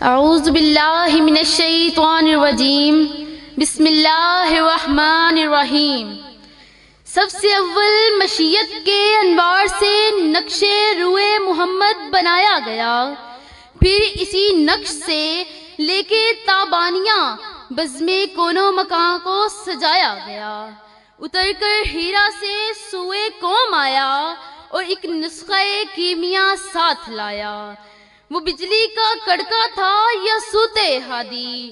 اعوذ باللہ من الشیطان الرجیم بسم اللہ الرحمن الرحیم۔ سب سے اول مشیت کے انوار سے نقش روئے محمد بنایا گیا، پھر اسی نقش سے لے کے تابانیاں بزم کونو مکان کو سجایا گیا، اتر کر ہیرا سے سوئے قوم آیا اور ایک نسخہ کیمیا ساتھ لایا۔ وہ بجلی کا کڑکا تھا یا سوتے ہادی،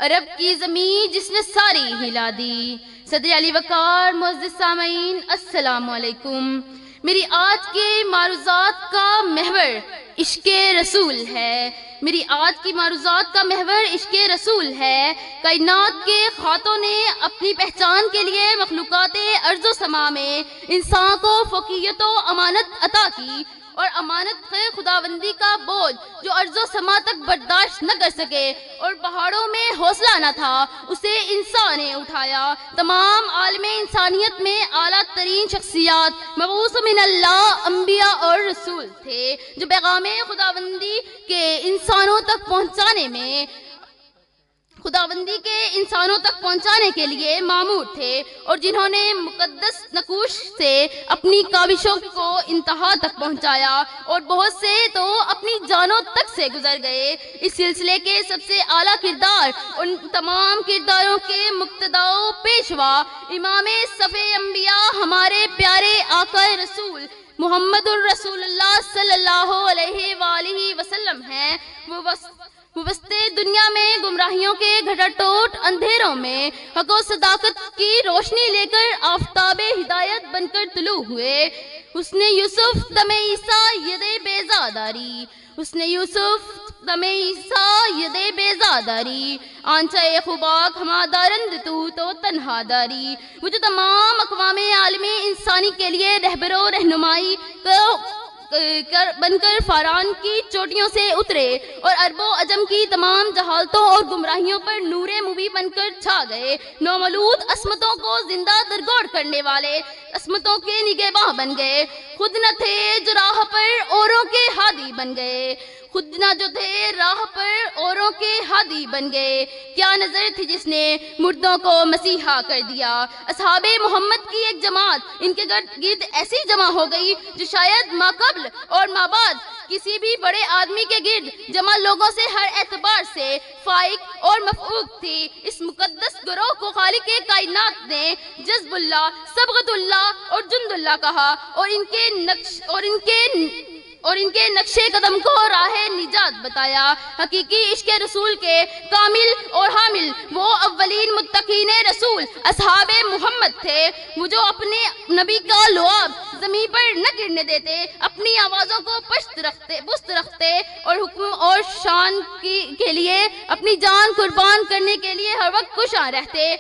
عرب کی زمین جس نے ساری ہلا دی۔ صدر علی وقار معزز سامعین السلام علیکم۔ میری آج کے معروضات کا محور عشق رسول ہے، میری آج کی معروضات کا محور عشق رسول ہے۔ کائنات کے خاتوں نے اپنی پہچان کے لیے مخلوقات ارض و سما میں انسان کو فوقیت و امانت عطا کی، اور امانت ہے خداوندی کا بوجھ جو ارض و سما تک برداشت نہ کر سکے اور پہاڑوں میں حوصلہ نہ تھا، اسے انسان نے اٹھایا۔ تمام عالم انسانیت میں اعلیٰ ترین شخصیات مبعوث من اللہ انبیاء اور رسول تھے، جو پیغام خداوندی کے انسانوں تک پہنچانے کے لیے مامور تھے، اور جنہوں نے مقدس نقوش سے اپنی کاوشوں کو انتہا تک پہنچایا، اور بہت سے تو اپنی جانوں تک سے گزر گئے۔ اس سلسلے کے سب سے اعلیٰ کردار، ان تمام کرداروں کے مقتدا و پیشوا امام صفِ انبیاء ہمارے پیارے آقا رسول محمد الرسول اللہ صلی اللہ علیہ وآلہ وسلم ہیں۔ وہ وسط دنیا میں گمراہیوں کے گھٹا ٹوٹ اندھیروں میں حق و صداقت کی روشنی لے کر آفتاب ہدایت بن کر طلوع ہوئے۔ حسن یوسف دم عیسیٰ ید بیزاداری، حسن یوسف دم عیسیٰ ید بیزاداری، آنچہ خوباک ہما دارند تو تنہا داری۔ وہ جو تمام اقوام عالمی انسانی کے لیے رہبر و رہنمائی بن کر فاران کی چوٹیوں سے اترے اور عرب و عجم کی تمام جہالتوں اور گمراہیوں پر نور مبیں بن کر چھا گئے۔ نومولود عصمتوں کو زندہ درگور کرنے والے عصمتوں کے نگہباں بن گئے۔ خود نہ تھے جو راہ پر اوروں کے ہادی بن گئے، خود نہ جو تھے راہ پر اوروں کے ہادی بن گئے۔ کیا نظر تھی جس نے مردوں کو مسیحا کر دیا۔ اصحاب محمد کی ایک جماعت ان کے گرد ایسی جمع ہو گئی جو شاید ما قبل اور ما بعد کسی بھی بڑے آدمی کے گرد جمع لوگوں سے ہر اعتبار سے فائق اور مفوق تھی۔ اس مقدس گروہ کو خالق کائنات نے جذب اللہ، صبغت اللہ اور جند اللہ کہا، اور ان کے نقش قدم کو راہ نجات بتایا۔ حقیقی عشق رسول کے کامل اور حامل وہ اولین متقین رسول اصحاب محمد تھے، وہ جو اپنے نبی کا لعاب زمین پر نہ گرنے دیتے، اپنی آوازوں کو پست رکھتے اور حکم اور شان کے لیے اپنی جان قربان کرنے کے لیے ہر وقت کوشاں رہتے،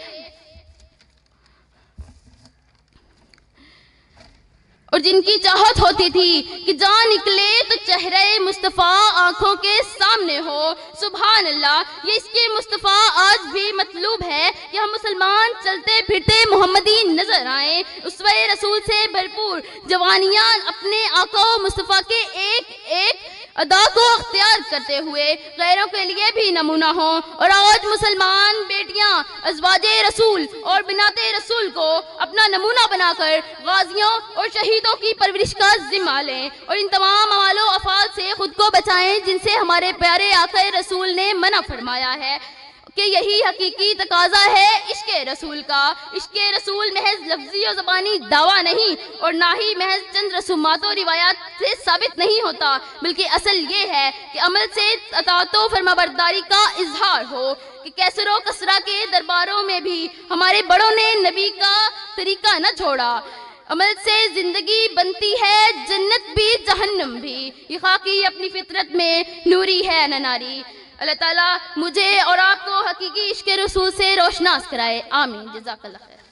اور جن کی چاہت ہوتی تھی کہ جان نکلے تو چہرہ مصطفیٰ آنکھوں کے سامنے ہو۔ سبحان اللہ، یہ اس کے مصطفیٰ آج بھی مطلوب ہے کہ ہم مسلمان چلتے پھرتے محمدی نظر آئیں، اسوہ رسول سے بھرپور جوانیاں اپنے آقا و مصطفیٰ کے ایک ایک ادا کو اختیار کرتے ہوئے غیروں کے لیے بھی نمونہ ہوں، اور آج مسلمان بیٹیاں ازواج رسول اور بنات رسول کو اپنا نمونہ بنا کر غازیوں اور شہیدوں کی پرورش کا ذمہ لیں، اور ان تمام اعمال و افعال سے خود کو بچائیں جن سے ہمارے پیارے آقا رسول نے منع فرمایا ہے، کہ یہی حقیقی تقاضا ہے عشق رسول کا۔ عشق رسول محض لفظی و زبانی دعویٰ نہیں، اور نہ ہی محض چند رسومات و روایات سے ثابت نہیں ہوتا، بلکہ اصل یہ ہے کہ عمل سے اطاعت و فرمانبرداری کا اظہار ہو، کہ کیسر و کسرا کے درباروں میں بھی ہمارے بڑوں نے نبی کا طریقہ نہ چھوڑا۔ عمل سے زندگی بنتی ہے جنت بھی جہنم بھی، یہ خاکی اپنی فطرت میں نوری ہے نہ ناری۔ اللہ تعالیٰ مجھے اور آپ کو حقیقی عشق رسول سے روشناس کرائے، آمین۔ جزاک اللہ خیر۔